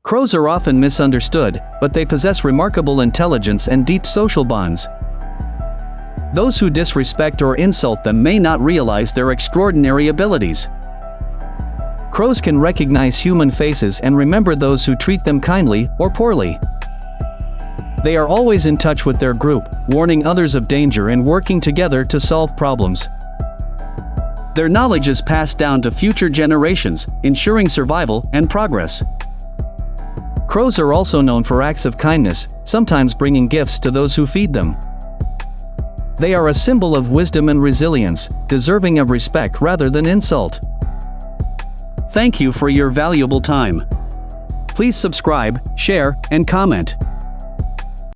Crows are often misunderstood, but they possess remarkable intelligence and deep social bonds. Those who disrespect or insult them may not realize their extraordinary abilities. Crows can recognize human faces and remember those who treat them kindly or poorly. They are always in touch with their group, warning others of danger and working together to solve problems. Their knowledge is passed down to future generations, ensuring survival and progress. Crows are also known for acts of kindness, sometimes bringing gifts to those who feed them. They are a symbol of wisdom and resilience, deserving of respect rather than insult. Thank you for your valuable time. Please subscribe, share, and comment.